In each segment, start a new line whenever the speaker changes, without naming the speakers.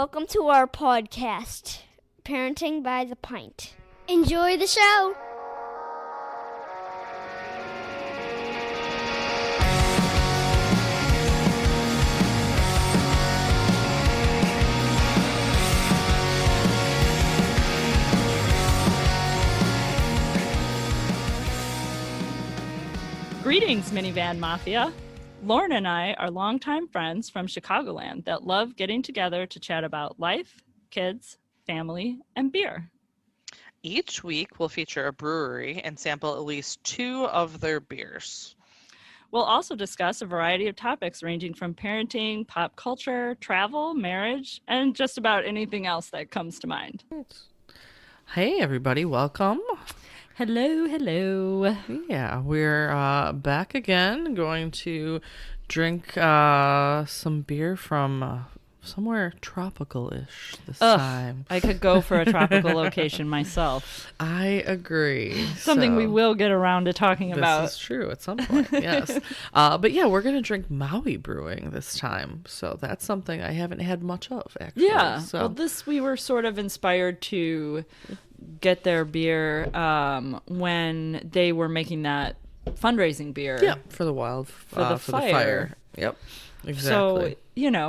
Welcome to our podcast, Parenting by the Pint. Enjoy the show.
Greetings, Minivan Mafia. Lauren and I are longtime friends from Chicagoland that love getting together to chat about life, kids, family, and beer.
Each week, we'll feature a brewery and sample at least 2 of their beers.
We'll also discuss a variety of topics ranging from parenting, pop culture, travel, marriage, and just about anything else that comes to mind.
Hey, everybody. Welcome.
Hello.
Yeah, we're back again, going to drink some beer from somewhere tropical-ish this time.
I could go for a tropical location myself.
I agree.
Something we will get around to talking about.
This is true at some point, yes. But yeah, we're going to drink Maui Brewing this time. So that's something I haven't had much of, actually.
Yeah,
So.
well, we were sort of inspired to get their beer when they were making that fundraising beer.
Yeah, for the fire. Yep, exactly.
So,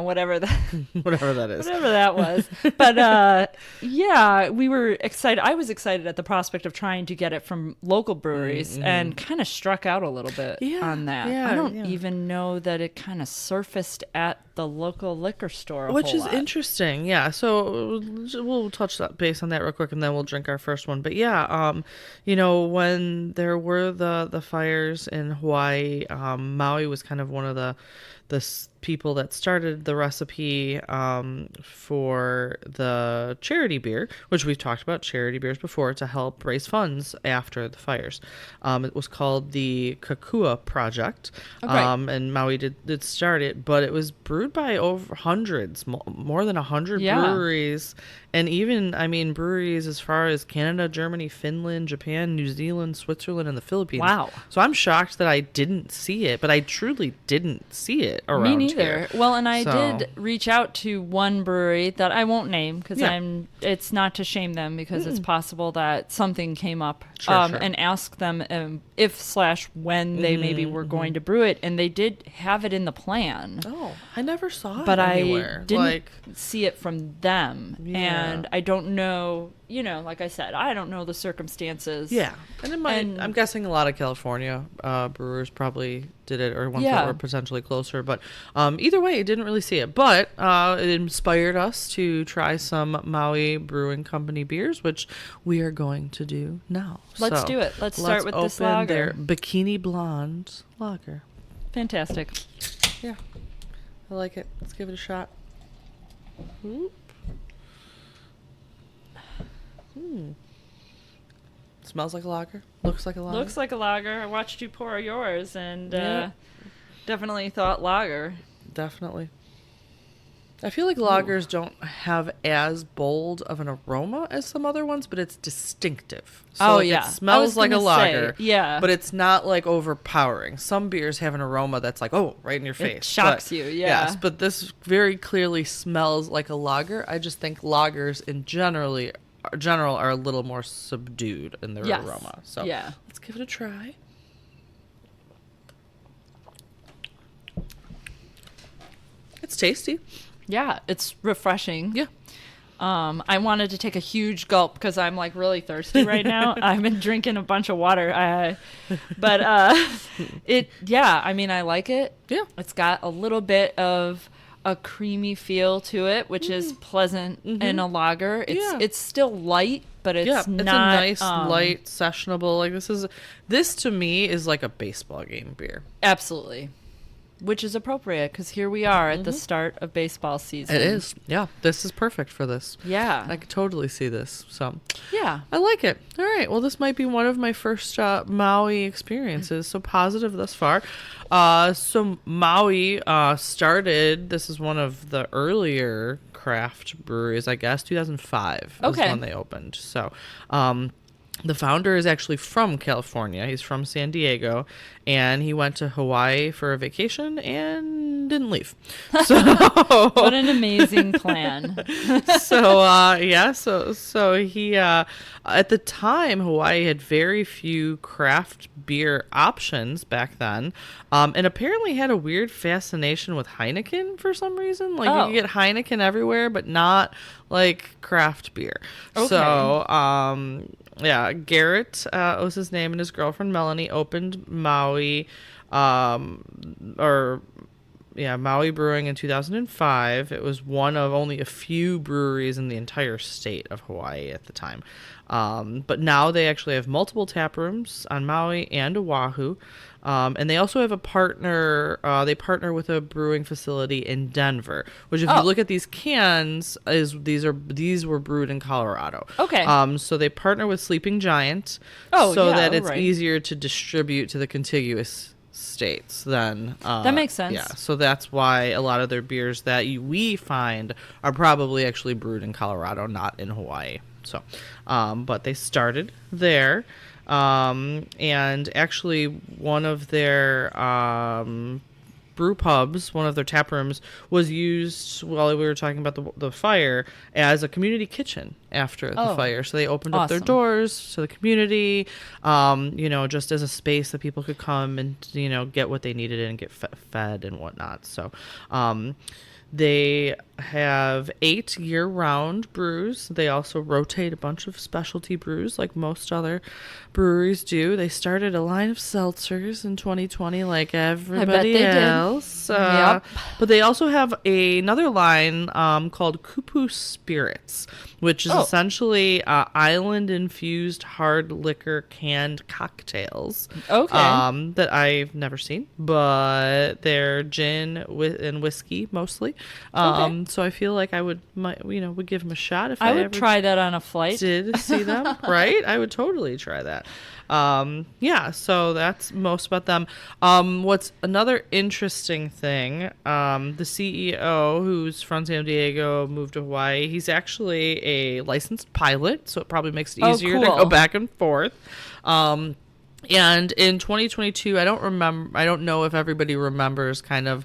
whatever that
whatever that is.
Whatever that was. But yeah, we were excited. I was excited at the prospect of trying to get it from local breweries and kind of struck out a little bit on that. I don't even know that it kind of surfaced at the local liquor store
Which is
lot.
Interesting. Yeah. So we'll touch base on that real quick and then we'll drink our first one. But yeah, when there were the fires in Hawaii, Maui was kind of one of the people that started the recipe for the charity beer, which we've talked about charity beers before, to help raise funds after the fires. It was called the Kakua Project, and Maui did start it, but it was brewed by over hundreds, more than 100 breweries, and even, breweries as far as Canada, Germany, Finland, Japan, New Zealand, Switzerland, and the Philippines.
Wow.
So I'm shocked that I didn't see it, but I truly didn't see it around
Me neither.
here.
Well, and I did reach out to one brewery that I won't name because it's not to shame them, because it's possible that something came up,
Sure.
and ask them if/when they maybe were going to brew it, and they did have it in the plan.
Oh, I never saw it
But
anywhere.
I didn't see it from them, and I don't know. Like I said, I don't know the circumstances.
Yeah, and I'm guessing a lot of California brewers probably did it, or ones that were potentially closer. But either way, I didn't really see it. But it inspired us to try some Maui Brewing Company beers, which we are going to do now.
Let's do it. Let's start with this lager.
Their Bikini Blonde lager.
Fantastic.
Yeah, I like it. Let's give it a shot. Oop. Smells like a lager. Looks like a lager.
Looks like a lager. I watched you pour yours, and definitely thought lager.
Definitely. I feel like lagers don't have as bold of an aroma as some other ones, but it's distinctive. So it smells like a lager. But it's not like overpowering. Some beers have an aroma that's like, right in your face.
It shocks you,
Yes, but this very clearly smells like a lager. I just think lagers in general are a little more subdued in their aroma. So let's give it a try. It's tasty.
Yeah, it's refreshing.
Yeah.
I wanted to take a huge gulp because I'm like really thirsty right now. I've been drinking a bunch of water. I like it. Yeah. It's got a little bit of a creamy feel to it, which is pleasant in a lager. It's still light, but it's not.
It's a nice, light, sessionable. Like this to me is like a baseball game beer.
Absolutely. Which is appropriate because here we are at the start of baseball season.
It is. Yeah. This is perfect for this.
Yeah.
I could totally see this. So,
yeah.
I like it. All right. Well, this might be one of my first Maui experiences. So positive thus far. So Maui started, this is one of the earlier craft breweries, I guess, 2005 is when they opened. So, The founder is actually from California. He's from San Diego, and he went to Hawaii for a vacation and didn't leave. So
what an amazing plan.
So he at the time Hawaii had very few craft beer options back then, and apparently had a weird fascination with Heineken for some reason. Like you could get Heineken everywhere, but not like craft beer.
Okay.
So yeah, Garrett was his name, and his girlfriend Melanie opened Maui Brewing in 2005. It was one of only a few breweries in the entire state of Hawaii at the time. But now they actually have multiple tap rooms on Maui and Oahu. And they also have a partner. They partner with a brewing facility in Denver, which, if you look at these cans, these were brewed in Colorado.
Okay.
So they partner with Sleeping Giant, that it's easier to distribute to the contiguous states. Then
that makes sense.
Yeah. So that's why a lot of their beers that we find are probably actually brewed in Colorado, not in Hawaii. So, but they started there. And actually one of their brew pubs, one of their tap rooms, was used while we were talking about the fire as a community kitchen after the fire. So they opened up their doors to the community, just as a space that people could come and, get what they needed and get fed and whatnot. So, they have 8 year-round brews. They also rotate a bunch of specialty brews like most other breweries do. They started a line of seltzers in 2020 like everybody else. Yep. But they also have another line called Kupu Spirits, which is essentially island-infused hard liquor canned cocktails. Okay. That I've never seen, but they're gin and whiskey mostly. So I feel like I would give them a shot if I
would try that on a flight.
Did see them, right? I would totally try that. So that's most about them. What's another interesting thing, the CEO, who's from San Diego, moved to Hawaii. He's actually a licensed pilot, so it probably makes it easier to go back and forth. And in 2022, I don't know if everybody remembers kind of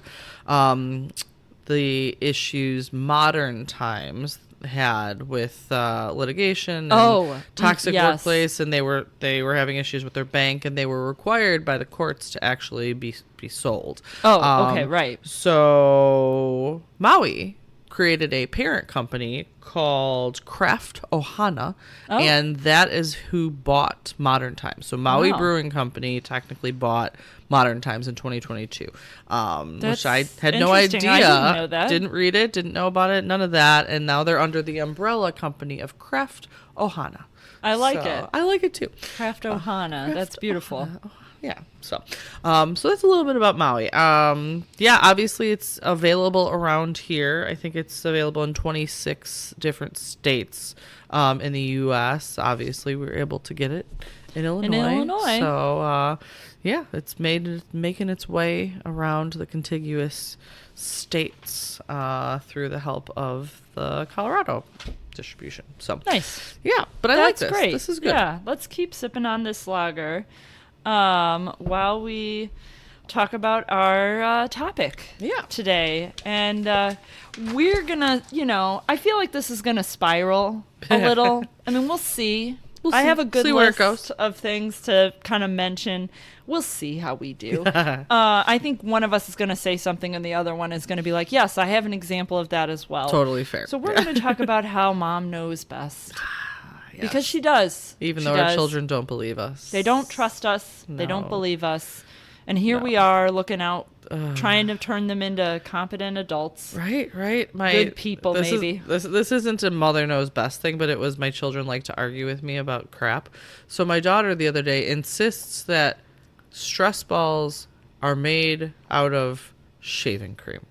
the issues Modern Times had with litigation and toxic workplace, and they were having issues with their bank, and they were required by the courts to actually be sold. Right. So Maui created a parent company called Craft Ohana, and that is who bought Modern Times. So Maui Brewing Company technically bought Modern Times in 2022, which I had no idea. I didn't know that. Didn't read it, didn't know about it, none of that. And now they're under the umbrella company of Craft Ohana.
I like it.
I like it too.
Craft Ohana. That's beautiful.
Yeah. So that's a little bit about Maui. Obviously it's available around here. I think it's available in 26 different states in the U.S. Obviously, we were able to get it in Illinois. So, it's making its way around the contiguous states through the help of the Colorado distribution. So
nice.
Yeah, but I like this.
Great.
This is good.
Yeah, let's keep sipping on this lager while we talk about our topic today. And we're gonna, I feel like this is gonna spiral a little. I mean, we'll see. I have a good list of things to kind of mention. We'll see how we do. I think one of us is going to say something and the other one is going to be like, yes, I have an example of that as well.
Totally fair.
So we're going to talk about how mom knows best. Yes. Because she does.
Even though our children don't believe us.
They don't trust us. No. They don't believe us. And here we are looking out, trying to turn them into competent adults.
Right.
Good people, maybe.
This isn't a mother knows best thing, but it was my children like to argue with me about crap. So my daughter the other day insists that stress balls are made out of shaving cream.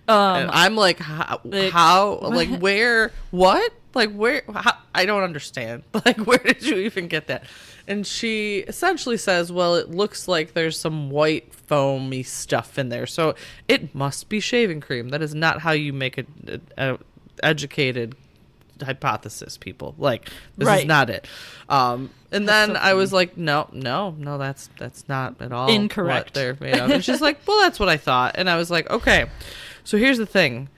And I'm like, how? Like, where? What? Like, where? How, I don't understand. Like, where did you even get that? And she essentially says, well, it looks like there's some white foamy stuff in there, so it must be shaving cream. That is not how you make a educated hypothesis, people. Like, this
Right.
is not it. And then I was like, no, that's not at all
Incorrect.
what they're made of. And she's like, well, that's what I thought. And I was like, okay, so here's the thing.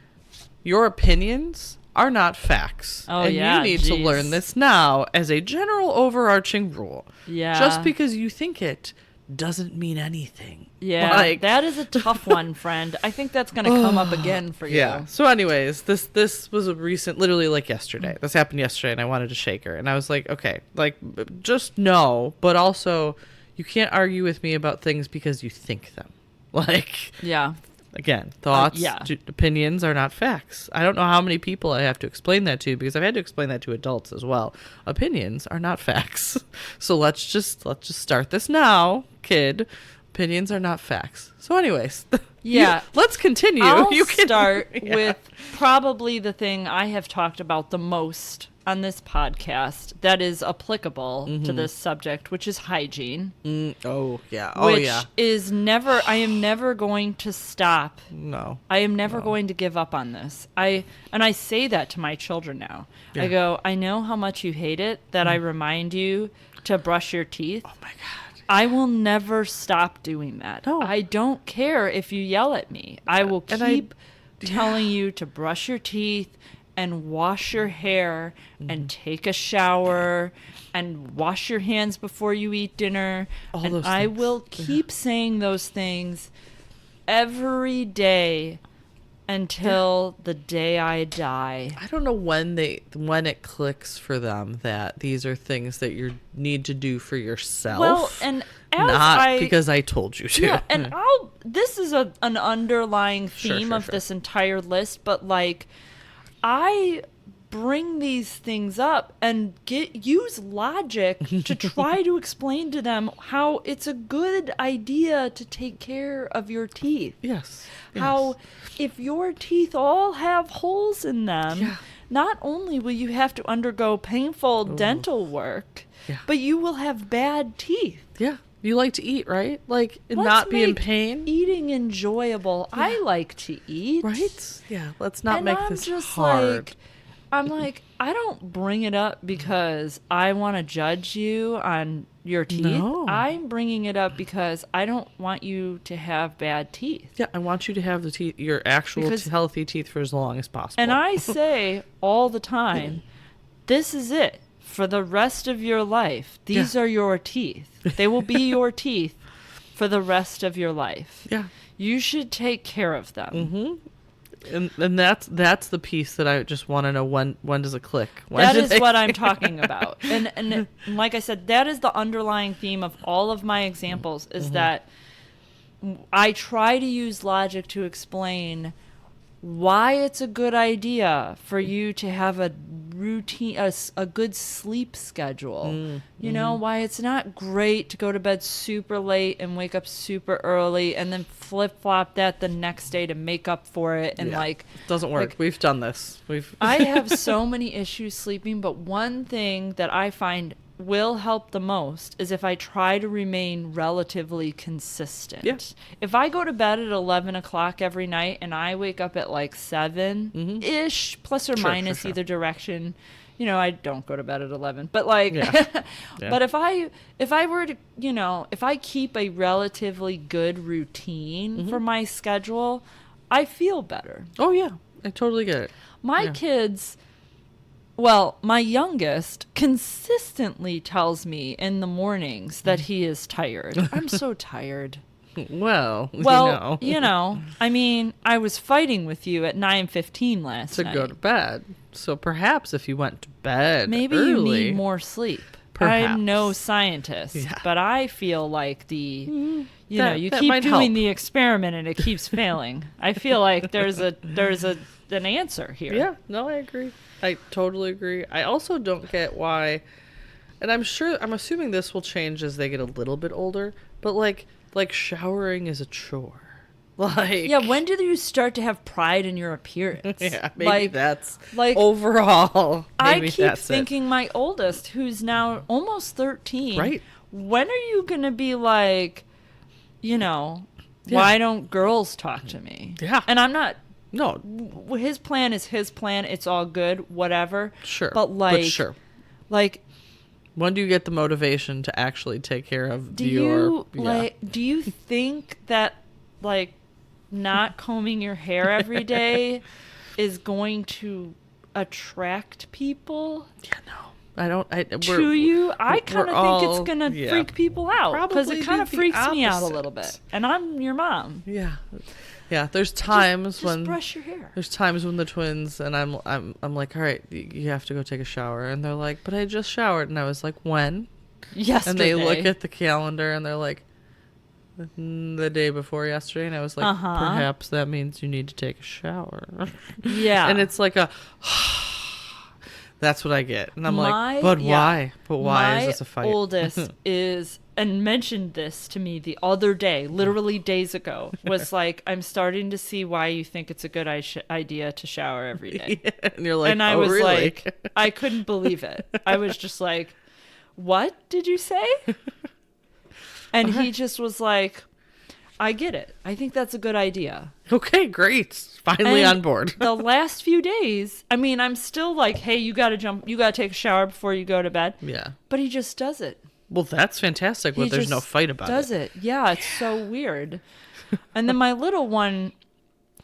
Your opinions are not facts.
Oh,
and
yeah,
you need to
geez.
learn this now as a general overarching rule.
Yeah.
Just because you think it doesn't mean anything.
Yeah,
Like,
that is a tough one, friend. I think that's going to come up again for you.
yeah. So anyways, this was a recent, literally like yesterday. This happened yesterday and I wanted to shake her. And I was like, okay, like, just no, but also you can't argue with me about things because you think them. Like,
Yeah.
again, thoughts,
yeah.
opinions are not facts. I don't know how many people I have to explain that to, because I've had to explain that to adults as well. Opinions are not facts. So let's just start this now, kid. Opinions are not facts. So anyways,
Yeah.
let's continue.
I'll
You can
start
yeah.
with probably the thing I have talked about the most on this podcast that is applicable to this subject, which is hygiene.
Oh yeah. Oh
which
yeah.
is never, I am never going to stop.
No.
I am never going to give up on this. I say that to my children now.
Yeah.
I go, I know how much you hate it that I remind you to brush your teeth.
Oh my god.
I will never stop doing that.
No.
I don't care if you yell at me. I will
And
keep telling you to brush your teeth and wash your hair and take a shower and wash your hands before you eat dinner.
All
and
those
I
things.
will keep saying those things every day until the day I die.
I don't know when it clicks for them that these are things that you need to do for yourself.
Well, and as
not because I told you to.
Yeah, and this is an underlying theme
Sure.
of this entire list, but like I bring these things up and use logic to try to explain to them how it's a good idea to take care of your teeth.
Yes.
How if your teeth all have holes in them,
Yeah.
not only will you have to undergo painful dental work,
Yeah.
but you will have bad teeth.
Yeah. You like to eat, right? Like, and
Let's
not be in
make
pain.
Eating enjoyable. I like to eat.
Right? Yeah. Let's not
And
make
I'm
this
just
hard.
I'm like, I don't bring it up because I want to judge you on your teeth.
No.
I'm bringing it up because I don't want you to have bad teeth.
Yeah, I want you to have the teeth, your actual
Because-
healthy teeth for as long as possible.
And I say all the time, this is it for the rest of your life. These are your teeth. They will be your teeth for the rest of your life.
Yeah.
You should take care of them.
And that's the piece that I just want to know, when does it click? When
That
do
is
they-
what I'm talking about. And like I said, that is the underlying theme of all of my examples is that I try to use logic to explain why it's a good idea for you to have a routine, a good sleep schedule. You know, why it's not great to go to bed super late and wake up super early and then flip-flop that the next day to make up for it. And
Yeah.
like,
Doesn't work.
like-
We've done this.
I have so many issues sleeping, but one thing that I find will help the most is if I try to remain relatively consistent.
Yeah.
If I go to bed at 11 o'clock every night and I wake up at like 7-ish, plus or
Sure,
minus
sure.
either direction, you know, I don't go to bed at 11, but like,
Yeah. Yeah.
but if I were to, you know, if I keep a relatively good routine for my schedule, I feel better.
Oh yeah, I totally get it.
My kids, well, my youngest consistently tells me in the mornings that he is tired. I'm so tired.
Well,
Well, you know, I mean, I was fighting with you at 9:15 last
to
night.
go to bed. So perhaps if you went to bed
Maybe
early,
you need more sleep.
Perhaps.
I'm no scientist,
Yeah.
but I feel like you
that-
you
that
keep
might
doing
help.
the experiment and it keeps failing. I feel like there's an answer here.
Yeah, no, I agree. I totally agree. I also don't get why, and I'm assuming this will change as they get a little bit older, but like showering is a chore. Like,
Yeah, when did you start to have pride in your appearance?
yeah, maybe that's
like
overall.
I
Maybe
keep
that's it.
thinking my oldest, who's now almost 13,
Right.
when are you going to be like, you know,
Yeah.
why don't girls talk to me?
Yeah.
And I'm not
No.
His plan is his plan. It's all good, whatever.
Sure.
But
sure.
Like,
when do you get the motivation to actually take care of
do you think that, like, not combing your hair every day is going to attract people?
Yeah, no. I don't. I kind
of think it's gonna freak people out, because it kind of freaks me out a
opposite.
little bit. And I'm your mom.
Yeah. Yeah, there's times
just
when
brush your hair.
There's times when the twins and I'm like, all right, you have to go take a shower, and they're like, but I just showered, and I was like, when?
Yesterday.
And they look at the calendar and they're like, the day before yesterday, and I was like, perhaps that means you need to take a shower.
Yeah.
And it's like that's what I get, and I'm like, but why? But why is this a fight?
My oldest is, and mentioned this to me the other day, literally days ago, was like, I'm starting to see why you think it's a good idea to shower every day.
Yeah, and you're like,
and I was
really?
like, I couldn't believe it. I was just like, what did you say? And he just was like, I get it. I think that's a good idea.
Okay, great. Finally
And
on board.
The last few days, I mean, I'm still like, hey, you got to take a shower before you go to bed.
Yeah.
But he just does it.
Well, that's fantastic. But there's no fight about it.
Does it? Yeah, it's so weird. And then my little one,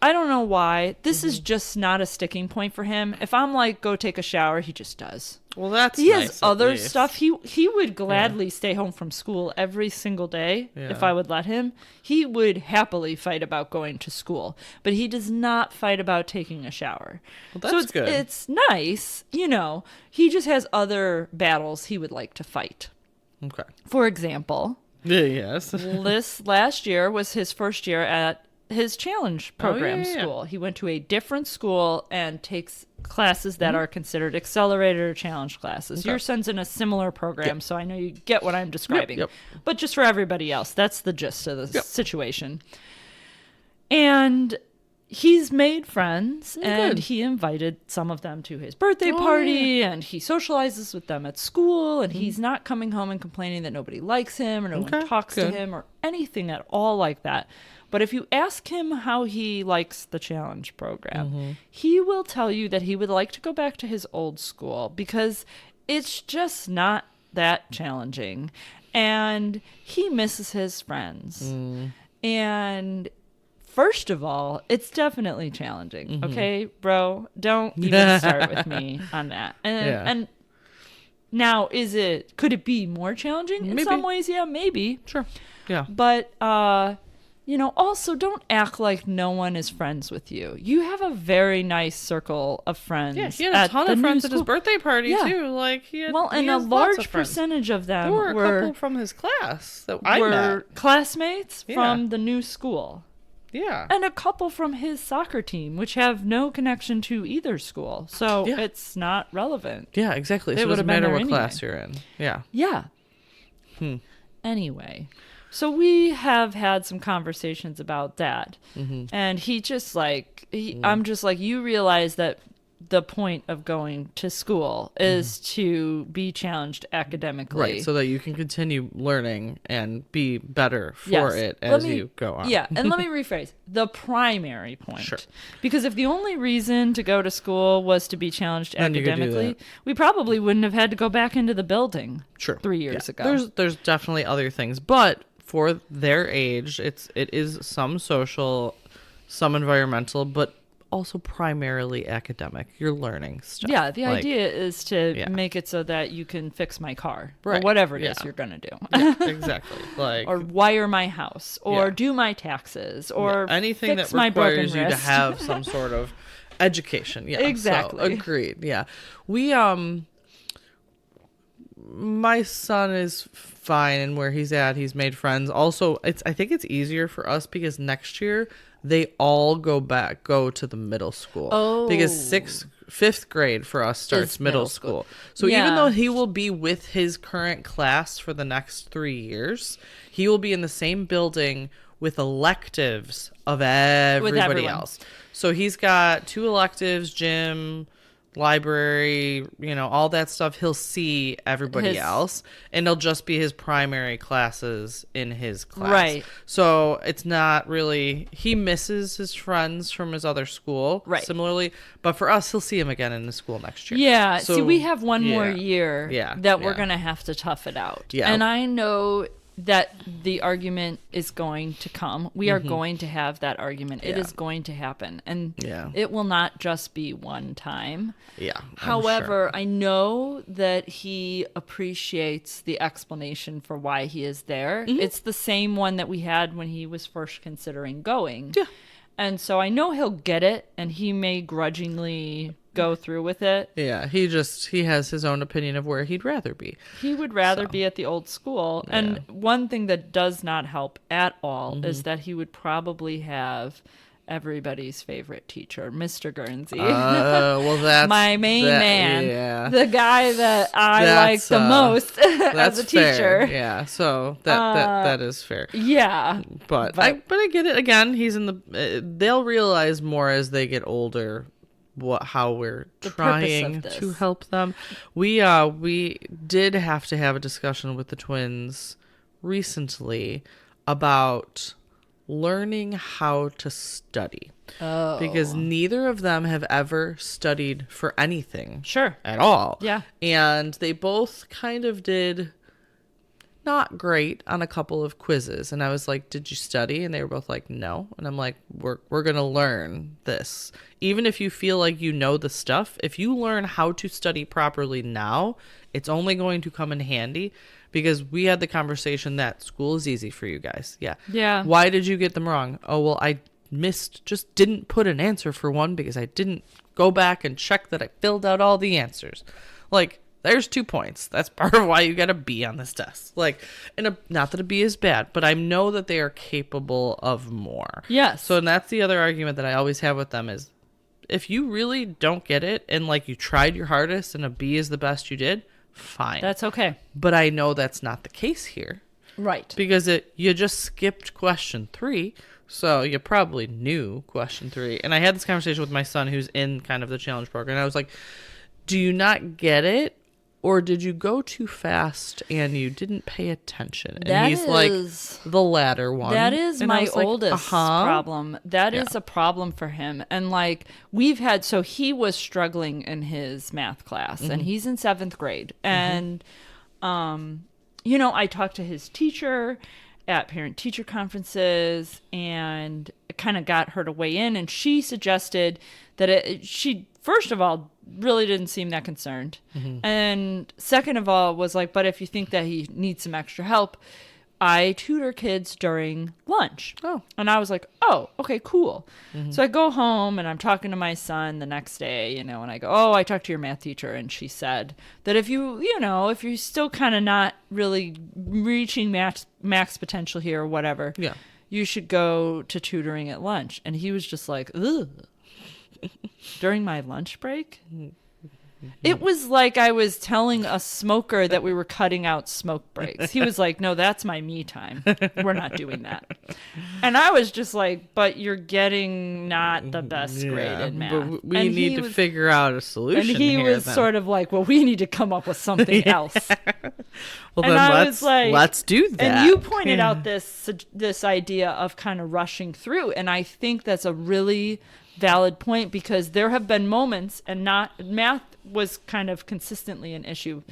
I don't know why. This is just not a sticking point for him. If I'm like, go take a shower, he just does.
Well, that's
he
nice,
has other stuff. He would gladly stay home from school every single day if I would let him. He would happily fight about going to school, but he does not fight about taking a shower.
Well, that's
so
good.
It's nice, you know. He just has other battles he would like to fight.
Okay.
For example,
yes.
this last year was his first year at his challenge program school. He went to a different school and takes classes that are considered accelerated or challenge classes. Your son's in a similar program, so I know you get what I'm describing.
Yep.
But just for everybody else, that's the gist of the situation. And he's made friends, and he invited some of them to his birthday party, and he socializes with them at school, and he's not coming home and complaining that nobody likes him or no one talks to him or anything at all like that. But if you ask him how he likes the challenge program, he will tell you that he would like to go back to his old school because it's just not that challenging. And he misses his friends. And first of all, it's definitely challenging. Okay, bro, don't even start with me on that. And now, could it be more challenging? In some ways, yeah, maybe.
Sure. Yeah.
But, you know, also don't act like no one is friends with you. You have a very nice circle of friends.
Yeah, he had a ton of friends at his birthday party, too. Like,
and a large percentage of them
were a couple from his class that I met.
Classmates from the new school.
Yeah.
And a couple from his soccer team, which have no connection to either school. So it's not relevant.
Yeah, exactly. So it doesn't matter what class you're in. Yeah.
Yeah. Anyway, so we have had some conversations about that. And he just like, I'm just like, you realize that the point of going to school is to be challenged academically.
Right, so that you can continue learning and be better for it as you go on.
Yeah, and let me rephrase. The primary point.
Sure.
Because if the only reason to go to school was to be challenged academically, we probably wouldn't have had to go back into the building 3 years ago.
There's definitely other things, but for their age, it is some social, some environmental, but also primarily academic. You're learning stuff.
Yeah, the idea is to make it so that you can fix my car or whatever it is you're going to do.
Yeah, exactly. Like,
or wire my house or do my taxes or
anything
fix
that
my
requires
broken
you to
wrist.
have some sort of education. Yeah,
exactly.
So, agreed. Yeah. We my son is fine, and where he's at, he's made friends. Also, I think it's easier for us because next year they all go to the middle school. Oh. Because fifth grade for us starts middle school. So even though he will be with his current class for the next 3 years, he will be in the same building with electives of everybody else. So he's got 2 electives, gym, library, all that stuff, he'll see everybody else, and it'll just be his primary classes in his class.
Right.
So it's not really, he misses his friends from his other school.
Right.
Similarly, but for us, he'll see him again in the school next year.
Yeah.
So,
see, we have one more year that we're going to have to tough it out.
Yeah.
And I know that the argument is going to come. We are going to have that argument. It is going to happen. And it will not just be one time.
Yeah.
However, I know that he appreciates the explanation for why he is there. It's the same one that we had when he was first considering going.
Yeah.
And so I know he'll get it, and he may grudgingly go through with it.
Yeah, he has his own opinion of where he'd rather be.
He would rather be at the old school.
Yeah.
And one thing that does not help at all is that he would probably have everybody's favorite teacher, Mr. Guernsey.
Well, that's
my main man.
Yeah.
The guy that I like the most as a teacher.
Fair. Yeah, so that is fair.
Yeah.
But I get it. Again, he's in the they'll realize more as they get older how we're trying to help them. We did have to have a discussion with the twins recently about learning how to study.
Oh.
Because neither of them have ever studied for anything.
Sure.
At all.
Yeah.
And they both kind of did not great on a couple of quizzes. And I was like, did you study? And they were both like, no. And I'm like, we're going to learn this. Even if you feel like you know the stuff, if you learn how to study properly now, it's only going to come in handy. Because we had the conversation that school is easy for you guys. Yeah.
Yeah.
Why did you get them wrong? Oh, well, I just didn't put an answer for one because I didn't go back and check that I filled out all the answers. Like, there's 2 points. That's part of why you got a B on this test. Like, not that a B is bad, but I know that they are capable of more.
Yes.
So, and that's the other argument that I always have with them is, if you really don't get it and like you tried your hardest and a B is the best you did, fine.
That's okay.
But I know that's not the case here.
Right.
Because you just skipped question 3, so you probably knew question 3. And I had this conversation with my son who's in kind of the challenge program. And I was like, do you not get it? Or did you go too fast and you didn't pay attention? And he's like, the latter one.
That is my oldest
like,
problem. That is a problem for him. And like so he was struggling in his math class and he's in 7th grade. And, I talked to his teacher at parent-teacher conferences and kind of got her to weigh in. And she suggested that she, first of all, really didn't seem that concerned. And second of all was like, but if you think that he needs some extra help, I tutor kids during lunch.
Oh.
And I was like, oh, okay, cool. So I go home and I'm talking to my son the next day, and I go, oh, I talked to your math teacher. And she said that if you're still kind of not really reaching max potential here or whatever, you should go to tutoring at lunch. And he was just like, ugh. During my lunch break? It was like I was telling a smoker that we were cutting out smoke breaks. He was like, no, that's my me time. We're not doing that. And I was just like, but you're getting not the best grade in math.
But we need to figure out a solution.
And he was sort of like, well, we need to come up with something else.
Well, and then let's do that.
And you pointed out this idea of kind of rushing through. And I think that's a really valid point, because there have been moments, and math was kind of consistently an issue,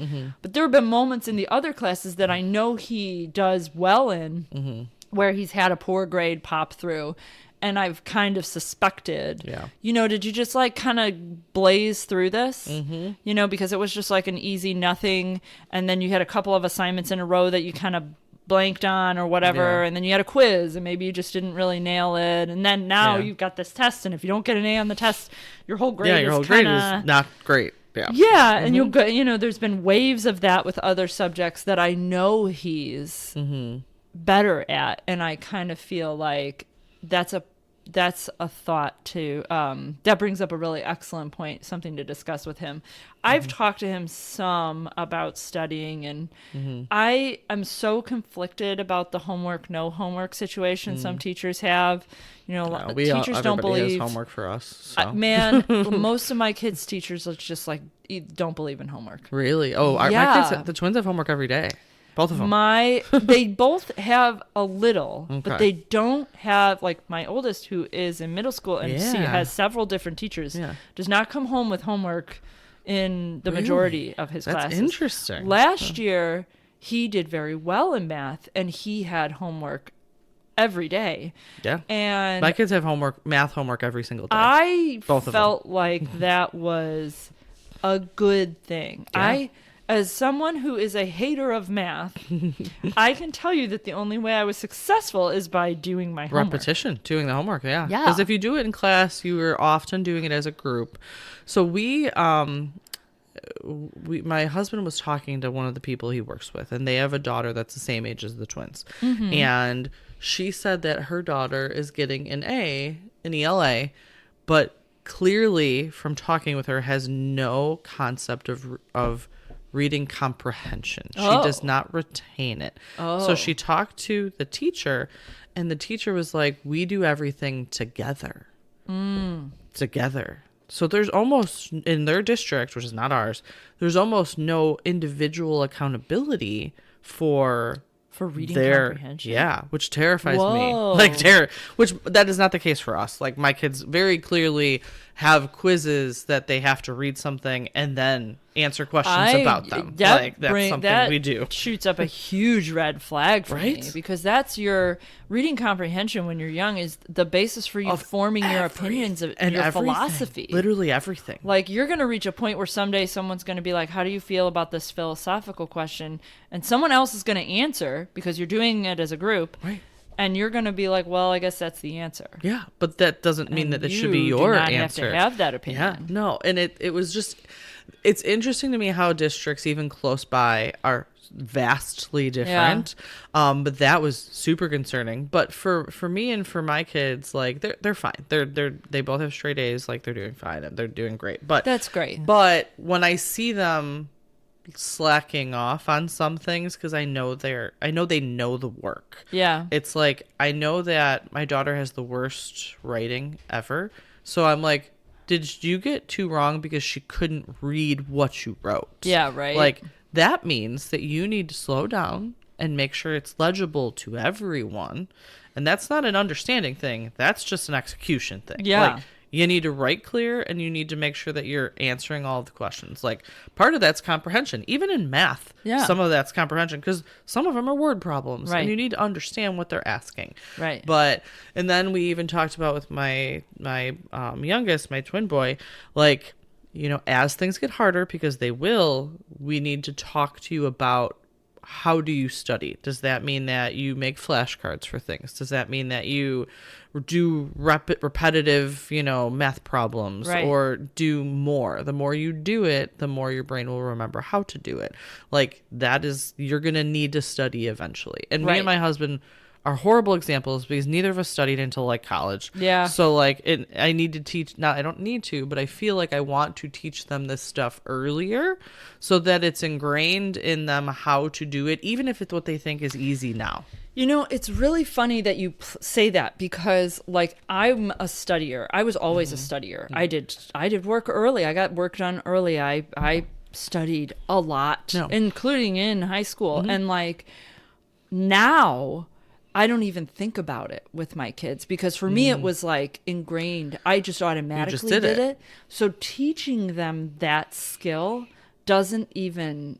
but there have been moments in the other classes that I know he does well in, where he's had a poor grade pop through, and I've kind of suspected, did you just like kind of blaze through this, because it was just like an easy nothing, and then you had a couple of assignments in a row that you kind of blanked on or whatever, and then you had a quiz and maybe you just didn't really nail it, and then now you've got this test, and if you don't get an A on the test, your whole grade
grade is not great.
And you'll go, there's been waves of that with other subjects that I know he's better at, and I kind of feel like that's that's a thought too. That brings up a really excellent point, something to discuss with him. I've talked to him some about studying, and I am so conflicted about the homework, no homework situation some teachers have. You know, teachers don't believe
has homework for us. So.
Man, most of my kids' teachers are just like, don't believe in homework.
Really? Oh, my kids, the twins have homework every day. Both of them.
They both have a little, but they don't have, like my oldest, who is in middle school and she has several different teachers, does not come home with homework in the majority of his classes.
That's interesting.
Last year, he did very well in math, and he had homework every day. Yeah. And
my kids have math homework every single day.
I felt like that was a good thing. Yeah. As someone who is a hater of math, I can tell you that the only way I was successful is by doing my homework.
Repetition, doing the homework, yeah. Because if you do it in class, you are often doing it as a group. So my husband was talking to one of the people he works with, and they have a daughter that's the same age as the twins. And she said that her daughter is getting an A in ELA, but clearly from talking with her has no concept of reading comprehension. She does not retain it. So she talked to the teacher, and the teacher was like, we do everything together. Together. So there's almost, in their district, which is not ours, there's almost no individual accountability for
reading comprehension.
Yeah, which terrifies me. Which that is not the case for us. Like, my kids very clearly have quizzes that they have to read something and then answer questions about them. That's something we do.
Shoots up a huge red flag for me, because that's your reading comprehension when you're young is the basis for you forming your opinions and your philosophy.
Literally everything.
Like, you're going to reach a point where someday someone's going to be like, how do you feel about this philosophical question? And someone else is going to answer because you're doing it as a group.
Right.
And you're going to be like, well, I guess that's the answer.
Yeah, but that doesn't mean that it should be your answer. You
have to have that opinion.
Yeah, no. And it was just, it's interesting to me how districts even close by are vastly different. But that was super concerning. But for me and for my kids, like, they're fine. They both have straight A's, like, they're doing fine and they're doing great. But
that's great.
But when I see them slacking off on some things, because I know they know the work.
Yeah.
It's like, I know that my daughter has the worst writing ever. So I'm like, did you get 2 wrong because she couldn't read what you wrote?
Yeah, right.
Like, that means that you need to slow down and make sure it's legible to everyone. And that's not an understanding thing. That's just an execution thing.
Yeah.
Like, you need to write clear, and you need to make sure that you're answering all of the questions. Like, part of that's comprehension. Even in math, some of that's comprehension, because some of them are word problems, and you need to understand what they're asking.
Right.
And then we even talked about with my youngest, my twin boy, like, you know, as things get harder, because they will, we need to talk to you about, how do you study? Does that mean that you make flashcards for things? Does that mean that you do repetitive, you know, math problems, or do more? The more you do it, the more your brain will remember how to do it. Like, that is, you're going to need to study eventually. And me and my husband are horrible examples because neither of us studied until like college.
Yeah.
So like I need to teach, I don't need to, but I feel like I want to teach them this stuff earlier so that it's ingrained in them how to do it, even if it's what they think is easy now.
You know, it's really funny that you say that, because like, I'm a studier. I was always a studier. I did work early. I got work done early. I studied a lot, including in high school. And like, now I don't even think about it with my kids, because for me it was like ingrained. I just automatically did it. So teaching them that skill doesn't even,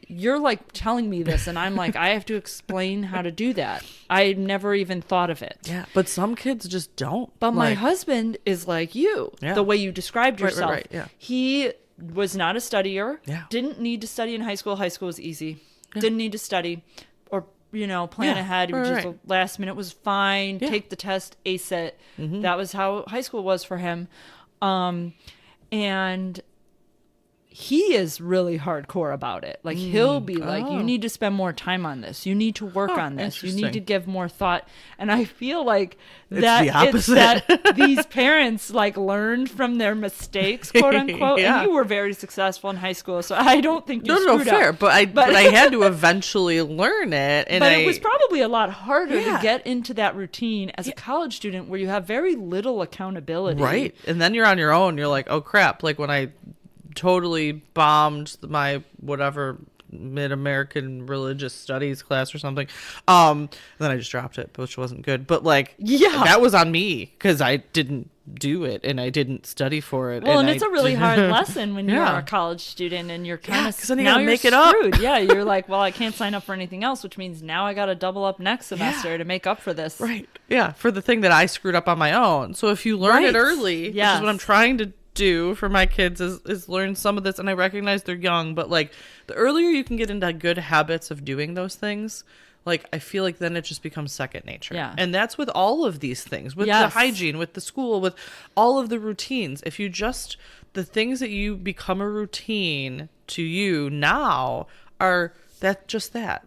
you're like telling me this and I'm like, I have to explain how to do that. I never even thought of it.
Yeah, but some kids just don't.
But my husband is like you, the way you described yourself.
Right, yeah.
He was not a studier,
yeah.
Didn't need to study in high school. High school was easy. Yeah. Didn't need to study or, plan ahead. Just last minute was fine. Yeah. Take the test, ace it. That was how high school was for him. And he is really hardcore about it. Like he'll be like, you need to spend more time on this. You need to work on this. You need to give more thought. And I feel like that
the opposite.
it's that these parents like learned from their mistakes, quote unquote.
Yeah.
And you were very successful in high school, so I don't think you screwed
fair.
up.
But I had to eventually learn it. And
but it was probably a lot harder to get into that routine as a college student where you have very little accountability.
Right. And then you're on your own. You're like, oh crap. Like when I totally bombed my whatever mid-American religious studies class or something, then I just dropped it, which wasn't good. But like, that was on me because I didn't do it and I didn't study for it.
Well, and it's a really hard lesson when you're a college student and you're kind of
because then you
now
gotta
you're
make it up.
Yeah, you're like, well, I can't sign up for anything else, which means now I got to double up next semester to make up for this.
Right. Yeah, for the thing that I screwed up on my own. So if you learn it early, which is what I'm trying to do for my kids is learn some of this, and I recognize they're young, but like the earlier you can get into good habits of doing those things, like I feel like then it just becomes second nature. Yeah. And that's with all of these things, with the hygiene, with the school, with all of the routines. If you just the things that you become a routine to you now are that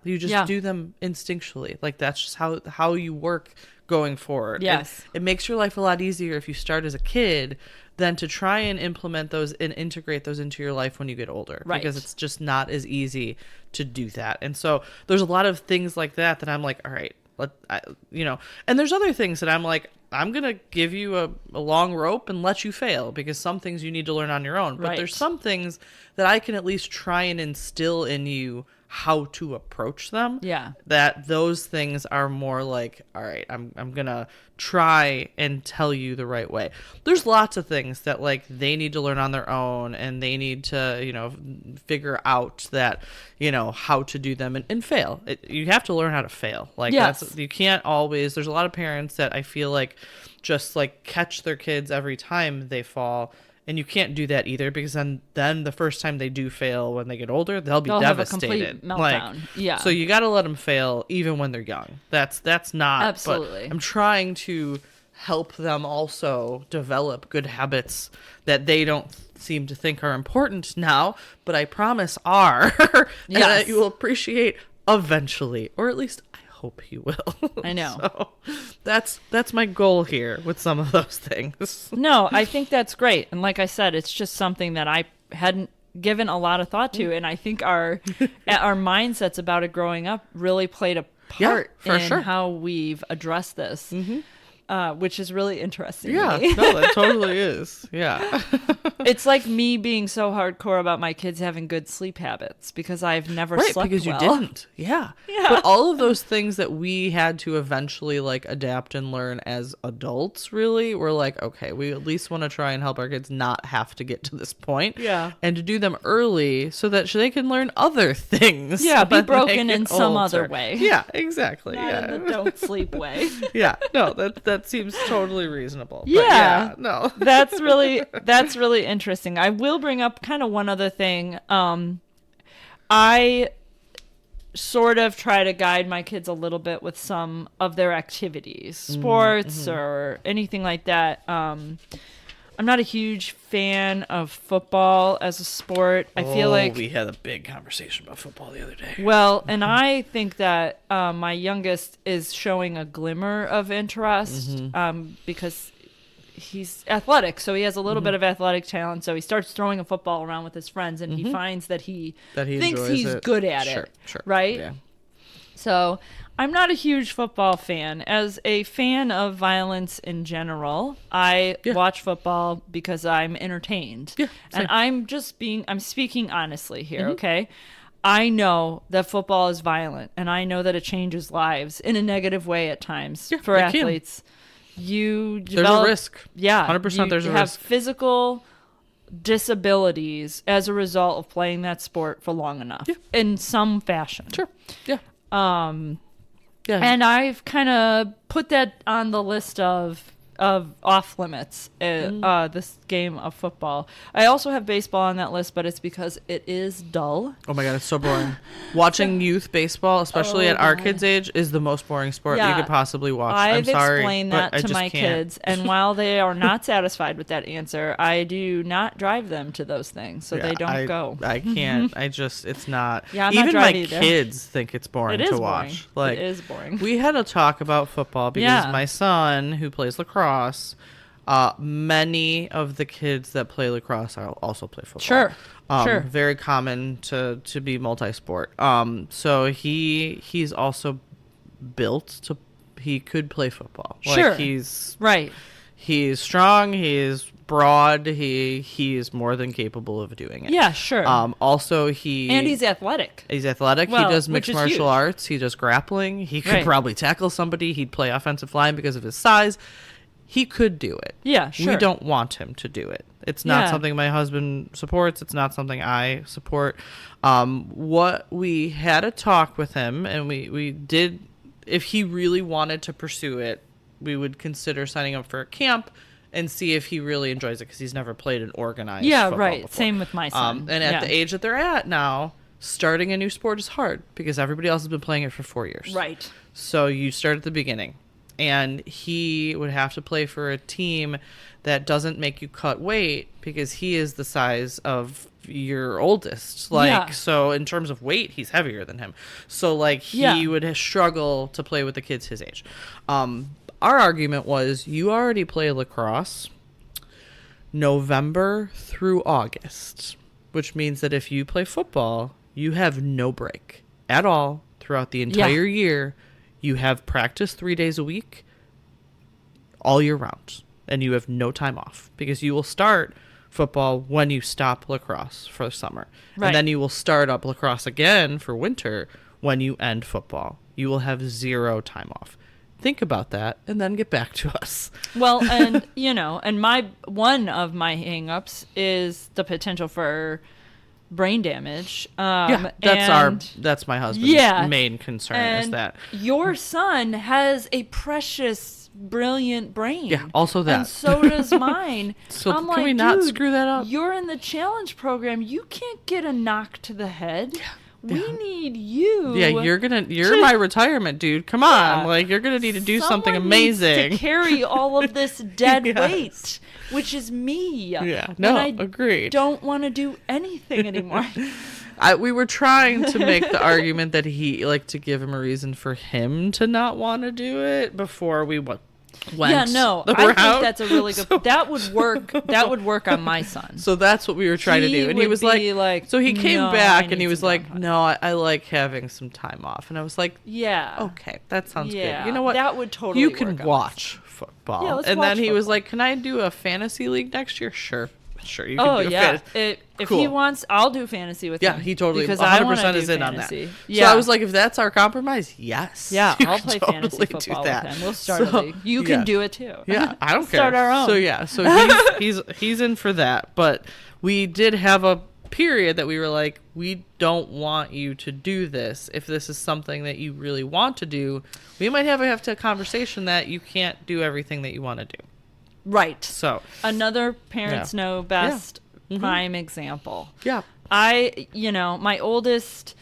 you just do them instinctually. Like that's just how you work going forward.
Yes.
And it makes your life a lot easier if you start as a kid than to try and implement those and integrate those into your life when you get older.
Right.
Because it's just not as easy to do that. And so there's a lot of things like that I'm like, all right, and there's other things that I'm like, I'm going to give you a long rope and let you fail because some things you need to learn on your own. But there's some things that I can at least try and instill in you how to approach them. Yeah. That those things are more like, all right, I'm going to try and tell you the right way. There's lots of things that like they need to learn on their own and they need to, figure out that, how to do them and fail. You have to learn how to fail. Like you can't always, there's a lot of parents that I feel like just like catch their kids every time they fall. And you can't do that either because then the first time they do fail when they get older, they'll be devastated.
Have a complete meltdown.
So you got to let them fail even when they're young. That's not
absolutely.
But I'm trying to help them also develop good habits that they don't seem to think are important now, but I promise are, and that you will appreciate eventually, or at least I hope you will.
I know.
So that's my goal here with some of those things.
No, I think that's great. And like I said, it's just something that I hadn't given a lot of thought to. And I think our mindsets about it growing up really played a part in how we've addressed this. Which is really interesting.
Yeah,
to me.
No, that totally is. Yeah.
It's like me being so hardcore about my kids having good sleep habits because I've never slept
because
well.
you didn't. Yeah. But all of those things that we had to eventually like adapt and learn as adults really were like, okay, we at least want to try and help our kids not have to get to this point. Yeah. And to do them early so that they can learn other things.
Yeah, be broken in some other way.
Yeah, exactly.
Not in the don't sleep way.
Yeah. No, that seems totally reasonable.
Yeah.
No.
That's really interesting. I will bring up kind of one other thing. I sort of try to guide my kids a little bit with some of their activities, sports or anything like that. I'm not a huge fan of football as a sport. I feel like
we had a big conversation about football the other day.
Well, and I think that my youngest is showing a glimmer of interest because he's athletic, so he has a little bit of athletic talent. So he starts throwing a football around with his friends, and he finds that he thinks he's good at it. Sure. Right? Yeah. So I'm not a huge football fan. As a fan of violence in general, I watch football because I'm entertained. Yeah, and I'm speaking honestly here, okay? I know that football is violent, and I know that it changes lives in a negative way at times for athletes. You develop,
there's a risk.
Yeah.
100% there's a risk.
You have physical disabilities as a result of playing that sport for long enough in some fashion.
Sure. Yeah.
And I've kind of put that on the list of off limits. This game of football. I also have baseball on that list, but it's because it is dull.
Oh my god, it's so boring. Watching youth baseball, especially at our kids' age, is the most boring sport you could possibly watch. I'm sorry.
I've explained that to my kids, and while they are not satisfied with that answer, I do not drive them to those things, so they don't go.
I can't. It's not.
Yeah, I'm
even
not
my
either.
kids think it's boring to watch.
Like, it is boring.
We had a talk about football because my son, who plays lacrosse, many of the kids that play lacrosse also play football.
Sure.
Very common to be multi-sport. So he's also built to. He could play football.
Sure.
Like he's
right.
He's strong. He's broad. He is more than capable of doing it.
Yeah, sure.
Also,
he's athletic.
He's athletic.
Well,
he does mixed martial
huge.
arts. He does grappling. He could probably tackle somebody. He'd play offensive line because of his size. He could do it.
Yeah, sure.
We don't want him to do it. It's not something my husband supports. It's not something I support. What we had a talk with him, and we did, if he really wanted to pursue it, we would consider signing up for a camp and see if he really enjoys it, because he's never played an organized football before.
Same with my son.
And at the age that they're at now, starting a new sport is hard because everybody else has been playing it for 4 years.
Right.
So you start at the beginning. And he would have to play for a team that doesn't make you cut weight because he is the size of your oldest. So in terms of weight, he's heavier than him. So he would struggle to play with the kids his age. Our argument was, you already play lacrosse November through August, which means that if you play football, you have no break at all throughout the entire year. You have practice 3 days a week, all year round, and you have no time off because you will start football when you stop lacrosse for the summer. Right. And then you will start up lacrosse again for winter when you end football. You will have 0 time off. Think about that and then get back to us.
Well, and, and one of my hang-ups is the potential for brain damage.
That's my husband's main concern, is that
your son has a precious, brilliant brain.
Yeah, also that.
And so does mine.
So
I'm
can we not screw that up?
You're in the challenge program. You can't get a knock to the head. Yeah. We need you.
Yeah, you're my retirement dude. Come on. You're going to need to do something amazing.
Needs to carry all of this dead weight, which is me.
Yeah. No, agreed.
Don't want to do anything anymore.
We were trying to make the argument that to give him a reason for him to not want to do it before we went. I
think that's a really good. That would work. That would work on my son.
So that's what we were trying to do, and he was like, so he came back and he was like, no, I like having some time off, and I was like, yeah, okay, that sounds good. You know what?
That would totally.
You can watch football, and then he was like, can I do a fantasy league next year? Sure, you can do fantasy.
If he wants, I'll do fantasy with him.
Yeah, he totally,
because
100% is in on that. Yeah. So I was like, if that's our compromise, yes.
Yeah, I'll play fantasy football with him. We'll start a league. You can do it too.
Yeah, I don't care.
Start our own.
So he's in for that. But we did have a period that we were like, we don't want you to do this. If this is something that you really want to do, we might have to have a conversation that you can't do everything that you want to do.
Right.
So
another parents know best prime example.
Yeah.
My oldest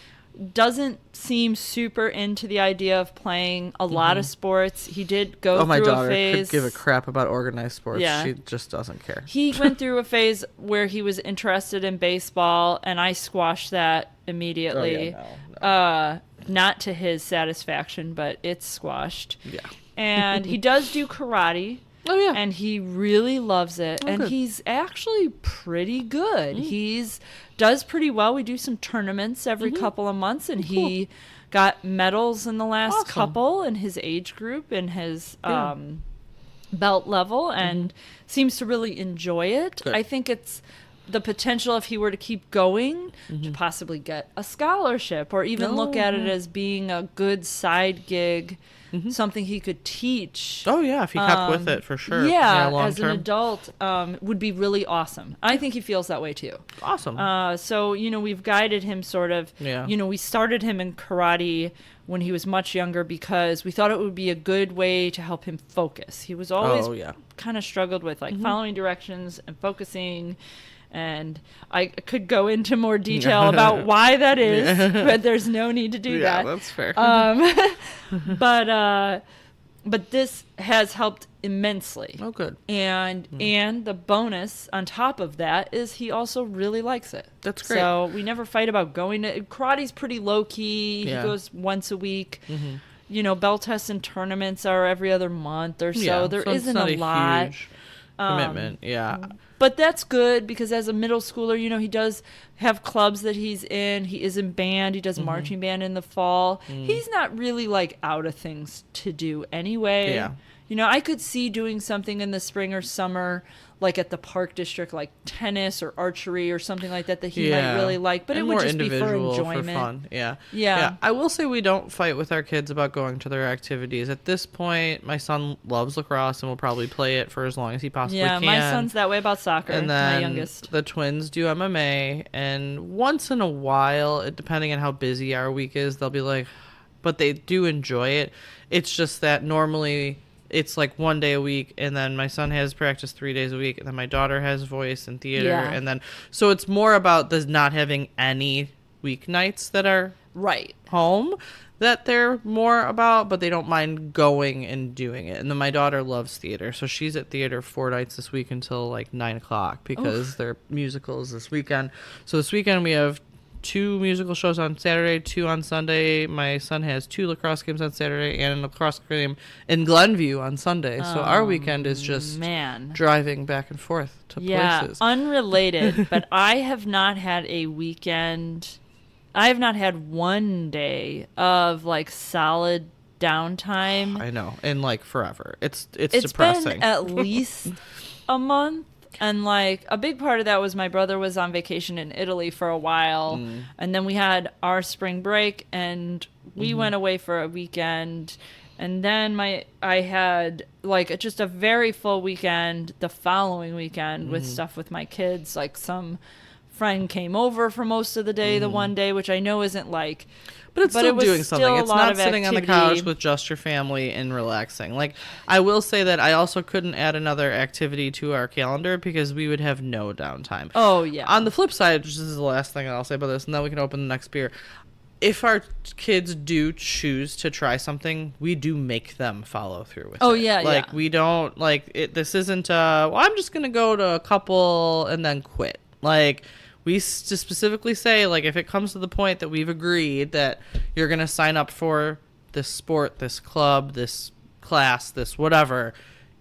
doesn't seem super into the idea of playing a lot of sports. He did go through a phase.
My daughter could give a crap about organized sports. Yeah. She just doesn't care.
He went through a phase where he was interested in baseball, and I squashed that immediately. Not to his satisfaction, but it's squashed. Yeah. And he does do karate.
Oh, yeah.
And he really loves it. And
good.
He's actually pretty good. He's does pretty well. We do some tournaments every couple of months, and he got medals in the last couple in his age group and his belt level, and seems to really enjoy it.
Good.
I think it's the potential, if he were to keep going, to possibly get a scholarship, or even look at it as being a good side gig, something he could teach.
Oh yeah, if he kept with it, for sure.
Yeah,
long
as
term.
an adult, would be really awesome. I think he feels that way too.
Awesome.
So, we've guided him sort of.
Yeah.
We started him in karate when he was much younger because we thought it would be a good way to help him focus. He was always kind of struggled with following directions and focusing. And I could go into more detail about why that is, but there's no need to do that.
Yeah, that's fair.
But this has helped immensely.
Oh, good.
And the bonus on top of that is he also really likes it.
That's great.
So we never fight about going to karate's pretty low key.
Yeah.
He goes once a week. Bell tests and tournaments are every other month or so.
Yeah,
There
so it's
isn't
not
a lot.
Huge commitment. Yeah.
But that's good because as a middle schooler, he does have clubs that he's in. He is in band. He does marching band in the fall. He's not really out of things to do anyway.
Yeah.
I could see doing something in the spring or summer, like at the park district, like tennis or archery or something like that he might really like. But
and
it would
more
just be for
individual,
enjoyment.
for fun. Yeah.
Yeah.
I will say we don't fight with our kids about going to their activities. At this point, my son loves lacrosse and will probably play it for as long as he possibly can.
My son's that way about soccer.
And then
my youngest.
the twins do MMA, and once in a while, depending on how busy our week is, they'll be like, but they do enjoy it. It's just that normally it's like 1 day a week, and then my son has practice 3 days a week, and then my daughter has voice and theater, and then so it's more about the not having any weeknights that are home that they're more about, but they don't mind going and doing it. And then my daughter loves theater, so she's at theater 4 nights this week until like 9:00 because their musicals this weekend. So this weekend we have 2 musical shows on Saturday, 2 on Sunday. My son has 2 lacrosse games on Saturday and a lacrosse game in Glenview on Sunday. So our weekend is just driving back and forth to places.
Unrelated, but I have not had a weekend. I have not had 1 day of solid downtime.
I know, in forever. It's
Been
depressing.
at least a month. And a big part of that was my brother was on vacation in Italy for a while. And then we had our spring break and we went away for a weekend. And then I had just a very full weekend the following weekend with stuff with my kids. Some friend came over for most of the day, the one day, which I know isn't
but it's still doing something. It's not sitting on the couch
activity.
with just your family and relaxing. I will say that I also couldn't add another activity to our calendar because we would have no downtime.
Oh, yeah.
On the flip side, which is the last thing I'll say about this, and then we can open the next beer. If our kids do choose to try something, we do make them follow through with it.
Oh, yeah,
we don't, this isn't, I'm just going to go to a couple and then quit. We just specifically say, if it comes to the point that we've agreed that you're going to sign up for this sport, this club, this class, this whatever,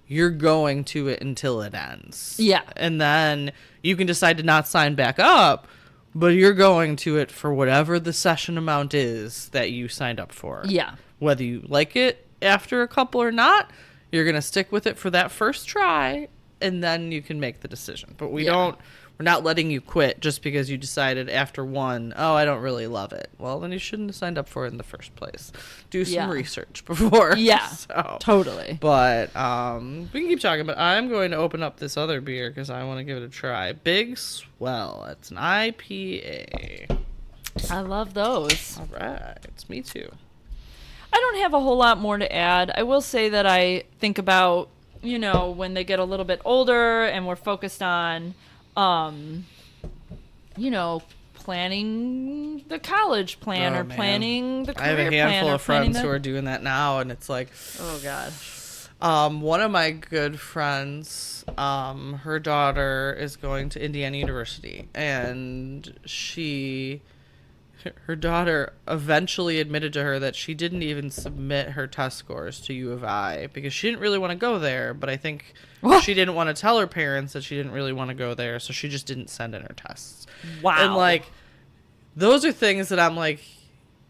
you're going to it until it ends.
Yeah.
And then you can decide to not sign back up, but you're going to it for whatever the session amount is that you signed up for.
Yeah.
Whether you like it after a couple or not, you're going to stick with it for that first try, and then you can make the decision. But we're not letting you quit just because you decided after one, I don't really love it. Well, then you shouldn't have signed up for it in the first place. Do some research before.
Yeah,
so,
totally.
But we can keep talking, but I'm going to open up this other beer because I want to give it a try. Big Swell. It's an IPA.
I love those.
All right. It's me too.
I don't have a whole lot more to add. I will say that I think about, when they get a little bit older and we're focused on planning the college plan or planning the career plan.
I have a handful of friends who are doing that now, and it's
oh God.
One of my good friends, her daughter is going to Indiana University, and her daughter eventually admitted to her that she didn't even submit her test scores to U of I because she didn't really want to go there, but I think she didn't want to tell her parents that she didn't really want to go there, so she just didn't send in her tests.
Wow.
And those are things that I'm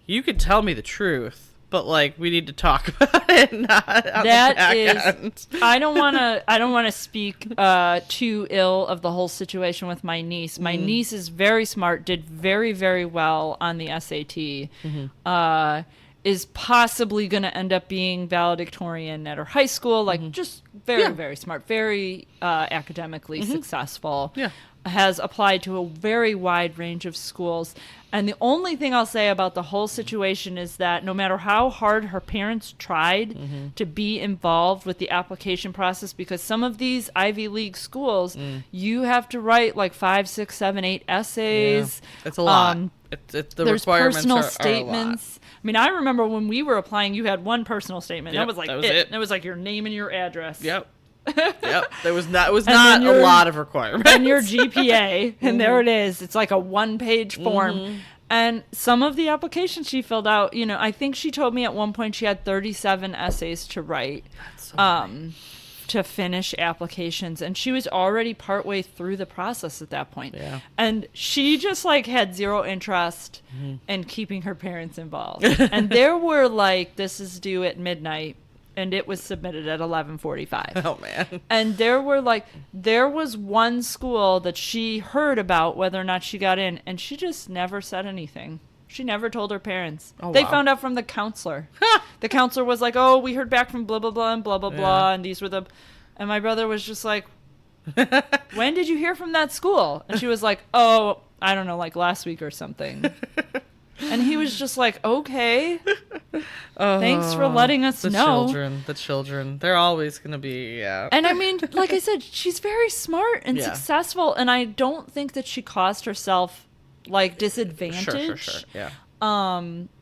you could tell me the truth, but like we need to talk about it, not on the back end.
I don't want to speak too ill of the whole situation with my niece. My niece is very smart, did very, very well on the SAT. Is possibly going to end up being valedictorian at her high school, like just very, very smart, very academically successful. Yeah. Has applied to a very wide range of schools. And the only thing I'll say about the whole situation is that no matter how hard her parents tried to be involved with the application process, because some of these Ivy League schools, you have to write like 5, 6, 7, 8 essays.
Yeah. It's a lot. It's the
there's
requirements
personal
are
statements. I mean, I remember when we were applying, you had one personal statement.
Yep,
that was like
that was it.
It was like your name and your address.
Yep. Yep. It was not a lot of requirements.
And your GPA, and there it is. It's like a 1-page form. And some of the applications she filled out, you know, I think she told me at one point she had 37 essays to write. That's so to finish applications, and she was already partway through the process at that point. Yeah. And she just like had zero interest in keeping her parents involved. And there were like, this is due at midnight, and it was submitted at 11:45.
Oh man.
And there was one school that she heard about whether or not she got in, and she just never said anything. She never told her parents. Oh, they found out from the counselor. The counselor was like, "Oh, we heard back from blah blah blah and blah blah blah, and these were the," and my brother was just like, "When did you hear from that school?" And she was like, "Oh, I don't know, like last week or something." And he was just like, "Okay, thanks for letting us know."
The children, they're always gonna be, yeah.
And I mean, like I said, she's very smart and successful, and I don't think that she caused herself like disadvantage.
Sure, yeah.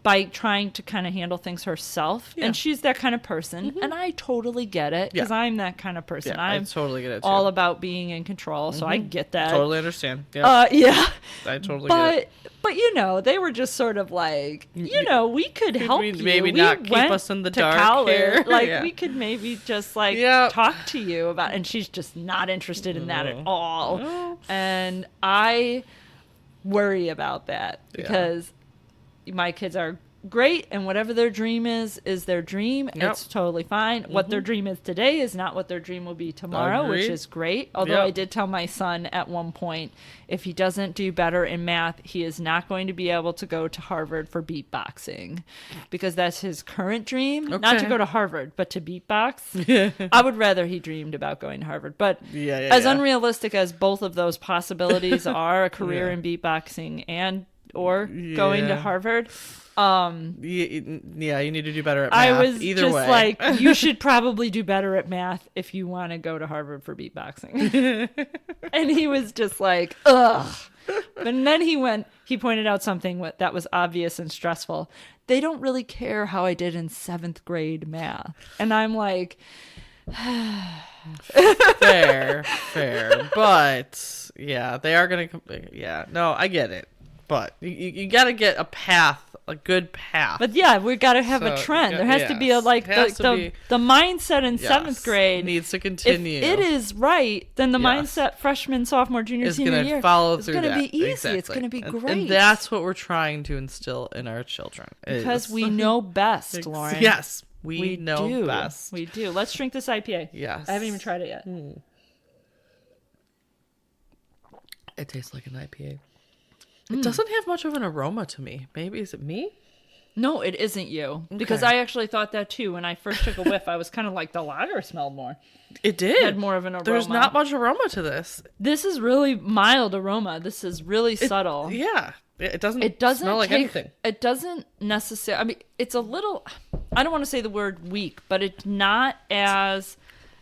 By trying to kind of handle things herself. Yeah. And she's that kind of person, and I totally get it, because I'm that kind of person.
Yeah,
I
totally get it too.
All about being in control, so I get that.
Totally understand. Yeah.
Yeah.
I totally get it.
But you know, they were just sort of like, you know, we could help you.
Maybe not keep us in the dark here.
Like we could maybe just like talk to you about, and she's just not interested in that at all. No. And I worry about that, because my kids are great, and whatever their dream is their dream. It's totally fine. What their dream is today is not what their dream will be tomorrow, which is great. Although I did tell my son at one point, if he doesn't do better in math, he is not going to be able to go to Harvard for beatboxing, because that's his current dream. Not to go to Harvard, but to beatbox. I would rather he dreamed about going to Harvard, but as unrealistic as both of those possibilities are, a career in beatboxing or going to Harvard,
you need to do better at math.
I was
either
just
way.
like, you should probably do better at math if you want to go to Harvard for beatboxing. And he was just like, ugh. But then he pointed out something that was obvious and stressful. They don't really care how I did in 7th grade math. And I'm like,
fair. But yeah, they are going to, no, I get it. But you got to get a good path.
But yeah, we got to have a trend. There has to be the mindset in 7th grade
needs to continue.
If it is right, then the mindset freshman, sophomore, junior, senior year
is
going to be easy.
Exactly.
It's going to be great.
And that's what we're trying to instill in our children.
Because we know best, Lauren.
Yes, we know best.
We do. Let's drink this IPA.
Yes.
I haven't even tried it yet.
It tastes like an IPA. It doesn't have much of an aroma to me. Maybe is it me?
No, it isn't you. Okay. Because I actually thought that too. When I first took a whiff, I was kind of like, the lager smelled more.
It did.
Had more of an aroma.
There's not much aroma to this.
This is really mild aroma. This is really subtle.
Yeah. It doesn't smell like anything. It
doesn't necessarily... I mean, it's a little... I don't want to say the word weak, but it's not as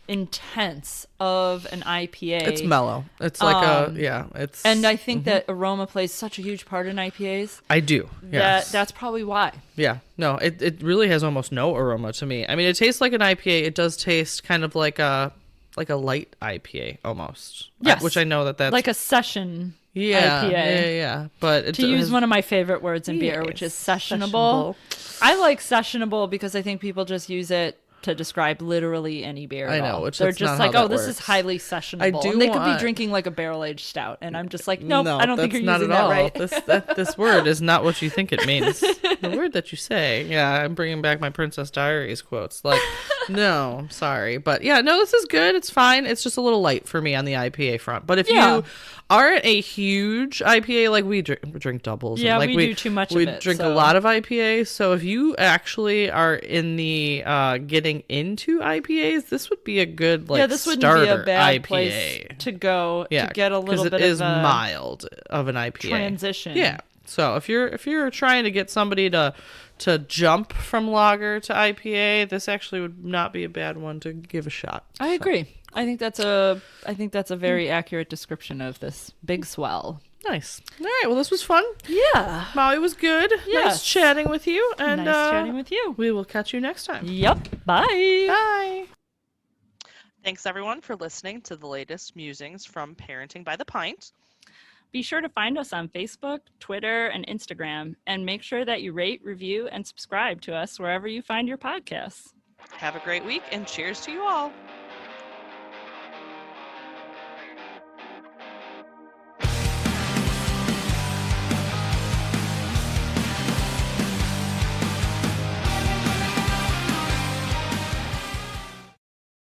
intense of an IPA.
It's mellow. It's like it's...
And I think that aroma plays such a huge part in IPAs.
I do, yes.
That's probably why.
Yeah. No, it really has almost no aroma to me. I mean, it tastes like an IPA. It does taste kind of like a light IPA almost.
Yes.
Which I know that's...
Like a session IPA.
Yeah. But
to use one of my favorite words in beer, which is sessionable. I like sessionable because I think people just use it to describe literally any beer
I
at
know,
all.
which
they're
that's
just
not
like,
how
oh,
that
this is
works.
highly sessionable.
I do
And they could be
want-
drinking like a barrel-aged stout. And I'm just like, nope,
No,
I don't think you're
that's
using
not
that
at all.
right.
This word is not what you think it means. The word that you say. Yeah, I'm bringing back my Princess Diaries quotes. Like, no, I'm sorry. But yeah, no, this is good. It's fine. It's just a little light for me on the IPA front. But if you aren't a huge IPA, like we drink doubles.
Yeah,
and like
we do too much of
We
it,
drink
so.
a lot of IPA. So if you actually are in the getting into IPAs, this would be a good like
this wouldn't
starter
be a bad
IPA.
place to go to get a little
it
bit
is
of a
mild of an IPA
transition.
Yeah. So if you're trying to get somebody to jump from lager to IPA, this actually would not be a bad one to give a shot.
I agree. I think that's a very accurate description of this big swell.
Nice. All right. Well, this was fun.
Yeah.
Maui was good.
Yes.
Nice chatting with you. And
Nice chatting with you.
We will catch you next time.
Yep. Bye.
Bye.
Thanks, everyone, for listening to the latest musings from Parenting by the Pint.
Be sure to find us on Facebook, Twitter, and Instagram, and make sure that you rate, review, and subscribe to us wherever you find your podcasts.
Have a great week, and cheers to you all.